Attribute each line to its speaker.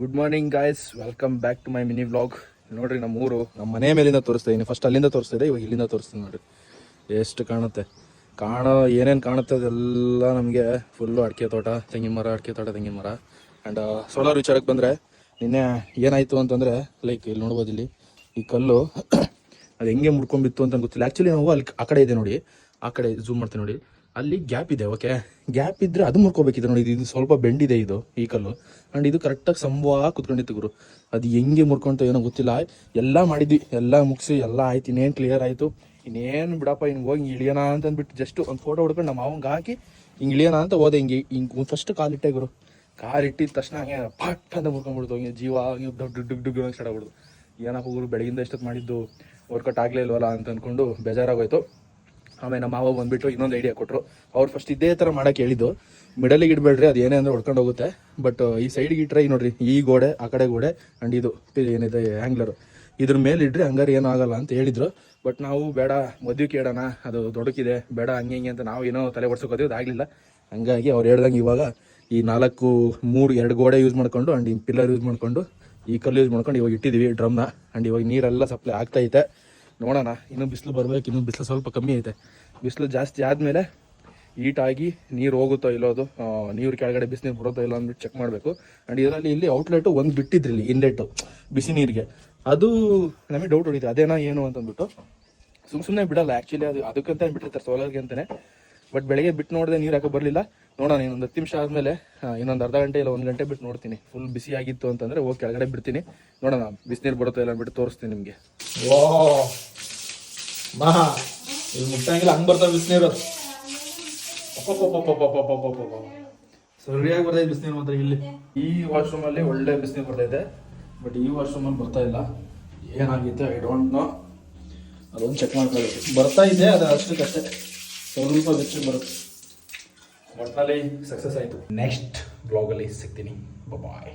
Speaker 1: Good morning guys, welcome back to my mini vlog. ನೋಡ್ರಿ ನಮ್ಮ ಊರು ನಮ್ಮ ಮನೆ ಮೇಲಿಂದ ತೋರಿಸ್ತಾ ಇದೀನಿ. ಫಸ್ಟ್ ಅಲ್ಲಿಂದ ತೋರಿಸ್ತಿದ್ದೆ, ಇವಾಗ ಇಲ್ಲಿಂದ ತೋರಿಸ್ತೀನಿ. ನೋಡ್ರಿ ಎಷ್ಟು ಕಾಣುತ್ತೆ. ಏನೇನು ಕಾಣುತ್ತೆ ಅದೆಲ್ಲ ನಮಗೆ ಫುಲ್ಲು ಅಡಿಕೆ ತೋಟ, ತೆಂಗಿನ ಮರ, ಅಡಿಕೆ ತೋಟ, ತೆಂಗಿನ ಮರ. ಆ್ಯಂಡ್ ಸೋಲಾರ್ ವಿಚಾರಕ್ಕೆ ಬಂದರೆ ನಿನ್ನೆ ಏನಾಯಿತು ಅಂತಂದರೆ, ಲೈಕ್ ಇಲ್ಲಿ ನೋಡ್ಬೋದು, ಇಲ್ಲಿ ಈ ಕಲ್ಲು ಅದು ಹೆಂಗೆ ಮುಡ್ಕೊಂಡ್ಬಿತ್ತು ಅಂತ ಗೊತ್ತಿಲ್ಲ. ಆ್ಯಕ್ಚುಲಿ ನಾವು ಅಲ್ಲಿ ಆ ಕಡೆ ಇದೆ ನೋಡಿ, ಆ ಕಡೆ ಝೂಮ್ ಮಾಡ್ತೀನಿ ನೋಡಿ, ಅಲ್ಲಿ ಗ್ಯಾಪ್ ಇದೆ. ಓಕೆ, ಗ್ಯಾಪ್ ಇದ್ದರೆ ಅದು ಮುರ್ಕೋಬೇಕಿದೆ ನೋಡಿ. ಇದು ಸ್ವಲ್ಪ ಬೆಂಡಿದೆ ಇದು ಈ ಕಲ್ಲು. ಆ್ಯಂಡ್ ಇದು ಕರೆಕ್ಟಾಗಿ ಸಂಭವ ಕುತ್ಕೊಂಡಿತ್ತು ಗುರು. ಅದು ಹೆಂಗೆ ಮುರ್ಕೊಂತ ಏನೋ ಗೊತ್ತಿಲ್ಲ. ಎಲ್ಲ ಮಾಡಿದ್ವಿ, ಎಲ್ಲ ಮುಗಿಸಿ ಎಲ್ಲ ಆಯ್ತು, ಇನ್ನೇನು ಕ್ಲಿಯರ್ ಆಯಿತು. ಇನ್ನೇನು ಬಿಡಪ್ಪ, ಹಿಂಗೆ ಹೋಗಿ ಹಿಂಗೆ ಇಳಿಯೋಣ ಅಂತ ಅಂದ್ಬಿಟ್ಟು ಜಸ್ಟ್ ಒಂದು ಫೋಟೋ ಹೊಡ್ಕೊಂಡು ನಮ್ಮ ಮಾವಂಗೆ ಹಾಕಿ ಹಿಂಗೆ ಇಳಿಯೋಣ ಅಂತ ಹೋದೆ. ಹಿಂಗೆ ಫಸ್ಟ್ ಕಾಲಿಟ್ಟೆ ಗುರು. ಕಾಲಿಟ್ಟಿದ ತಕ್ಷಣ ಹಂಗೆ ಪಟ್ ಅಂತ ಮುರ್ಕೊಂಡ್ಬಿಡ್ತು. ಹಿಂಗೆ ಜೀವ ಹಂಗೆ ಡುಗ್ ಡುಗ್ ಅಂತ ಸ್ಟಾರ್ಟ್ ಆಗ್ಬಿಡ್ದು. ಏನಪ್ಪ ಗುರು, ಬೆಳಗಿಂದ ಎಷ್ಟೊತ್ತು ಮಾಡಿದ್ದು ವರ್ಕೌಟ್ ಆಗಲೇ ಇಲ್ವಲ್ಲ ಅಂತ ಅಂದ್ಕೊಂಡು ಬೇಜಾರಾಗೋಯ್ತು. ಆಮೇಲೆ ನಮ್ಮ ಮಾವ ಬಂದುಬಿಟ್ಟು ಇನ್ನೊಂದು ಐಡಿಯಾ ಕೊಟ್ಟರು. ಅವ್ರು ಫಸ್ಟ್ ಇದೇ ಥರ ಮಾಡೋಕ್ಕೆ ಹೇಳಿದ್ದು, ಮಿಡಲಿಗೆ ಇಡಬೇಡ್ರಿ, ಅದು ಏನೇ ಅಂದರೆ ಹೊಡ್ಕೊಂಡು ಹೋಗುತ್ತೆ. ಬಟ್ ಈ ಸೈಡ್ಗೆ ಇಟ್ಟರೆ ನೋಡ್ರಿ, ಈ ಗೋಡೆ ಆ ಕಡೆ ಗೋಡೆ ಆ್ಯಂಡ್ ಇದು ಏನಿದೆ ಹ್ಯಾಂಗ್ಲರು, ಇದ್ರ ಮೇಲೆ ಇಡ್ರಿ, ಹಂಗಾರೆ ಏನೂ ಆಗಲ್ಲ ಅಂತ ಹೇಳಿದ್ರು. ಬಟ್ ನಾವು ಬೇಡ, ಮದುವೆ ಕೇಳೋಣ, ಅದು ದೊಡ್ಡಕ್ಕಿದೆ, ಬೇಡ ಹಂಗೆ ಹಿಂಗೆ ಅಂತ ನಾವು ಏನೋ ತಲೆ ಹೊಡ್ಸೋಕೋತೀವಿ, ಅದು ಆಗಲಿಲ್ಲ. ಹಂಗಾಗಿ ಅವ್ರು ಹೇಳ್ದಂಗೆ ಇವಾಗ ಈ 2 ಗೋಡೆ ಯೂಸ್ ಮಾಡ್ಕೊಂಡು ಆ್ಯಂಡ್ ಈ ಪಿಲ್ಲರ್ ಯೂಸ್ ಮಾಡಿಕೊಂಡು ಈ ಕಲ್ಲು ಯೂಸ್ ಮಾಡ್ಕೊಂಡು ಇವಾಗ ಇಟ್ಟಿದ್ದೀವಿ ಡ್ರಮ್ನ. ಆ್ಯಂಡ್ ಇವಾಗ ನೀರೆಲ್ಲ ಸಪ್ಲೈ ಆಗ್ತಾಯಿದೆ. ನೋಡೋಣ, ಇನ್ನೂ ಬಿಸಿಲು ಬರಬೇಕು, ಇನ್ನೂ ಬಿಸಿಲು ಸ್ವಲ್ಪ ಕಮ್ಮಿ ಐತೆ. ಬಿಸಿಲು ಜಾಸ್ತಿ ಆದಮೇಲೆ ಹೀಟಾಗಿ ನೀರು ಹೋಗುತ್ತೋ ಇಲ್ಲೋದು, ನೀರು ಕೆಳಗಡೆ ಬಿಸಿನೀರು ಬರುತ್ತೋ ಇಲ್ಲ ಅಂದ್ಬಿಟ್ಟು ಚೆಕ್ ಮಾಡಬೇಕು. ಆ್ಯಂಡ್ ಇದರಲ್ಲಿ ಇಲ್ಲಿ ಔಟ್ಲೆಟು ಒಂದು ಬಿಟ್ಟಿದ್ರಿ, ಇಲ್ಲಿ ಇನ್ಲೆಟ್ಟು ಬಿಸಿ ನೀರಿಗೆ, ಅದು ನಮಗೆ ಡೌಟ್ ಹೊಡಿತು, ಅದೇನಾ ಏನು ಅಂತಂದ್ಬಿಟ್ಟು ಸುಮ್ಮನೆ ಬಿಡಲ್ಲ. ಆ್ಯಕ್ಚುಲಿ ಅದಕ್ಕಂತ ಬಿಟ್ಟಿರ್ತಾರೆ, ಸೋಲಾರ್ಗೆ ಅಂತಲೇ. ಬಟ್ ಬೆಳಗ್ಗೆ ಬಿಟ್ಟು ನೋಡಿದೆ, ನೀರು ಹಾಕೋ ಬರಲಿಲ್ಲ. ನೋಡೋಣ, ಇನ್ನೊಂದು 10 ನಿಮಿಷ ಆದಮೇಲೆ, ಇನ್ನೊಂದು ಅರ್ಧ ಗಂಟೆ ಇಲ್ಲ 1 ಗಂಟೆ ಬಿಟ್ಟು ನೋಡ್ತೀನಿ. ಫುಲ್ ಬಿಸಿ ಆಗಿತ್ತು ಅಂತಂದರೆ ಹೋಗಿ ಕೆಳಗಡೆ ಬಿಡ್ತೀನಿ. ನೋಡೋಣ ಬಿಸಿನೀರು ಬರುತ್ತೋ ಇಲ್ಲ ಅಂದ್ಬಿಟ್ಟು ತೋರಿಸ್ತೀನಿ ನಿಮಗೆ. ಮಹಾ ಈಗ ಮುಟ್ಟಂಗಿಲ್ಲ, ಹಂಗೆ ಬರ್ತಾವೆ ಬಿಸಿನೀರು. ಸರಿಯಾಗಿ ಬರ್ತೈತೆ ಬಿಸಿನೀರು ಮಾತ್ರ. ಇಲ್ಲಿ ಈ ವಾಶ್ರೂಮಲ್ಲಿ ಒಳ್ಳೆ ಬಿಸಿನೀರು ಬರ್ತೈತೆ, ಬಟ್ ಈ ವಾಶ್ರೂಮಲ್ಲಿ ಬರ್ತಾ ಇಲ್ಲ. ಏನಾಗಿತ್ತು ಐ ಡೋಂಟ್ ನೋ, ಅದೊಂದು ಚೆಕ್ ಮಾಡ್ಕೊಳ್ಬೇಕು. ಬರ್ತಾ ಇದೆ, ಅದು ಅಷ್ಟಕ್ಕಷ್ಟೇ, ಸ್ವಲ್ಪ ಬೆಚ್ಚಗೆ ಬರುತ್ತೆ. ಒಟ್ಟಿನಲ್ಲಿ ಸಕ್ಸಸ್ ಆಯಿತು. ನೆಕ್ಸ್ಟ್ ಬ್ಲಾಗಲ್ಲಿ ಸಿಗ್ತೀನಿ. ಬಾಯ್.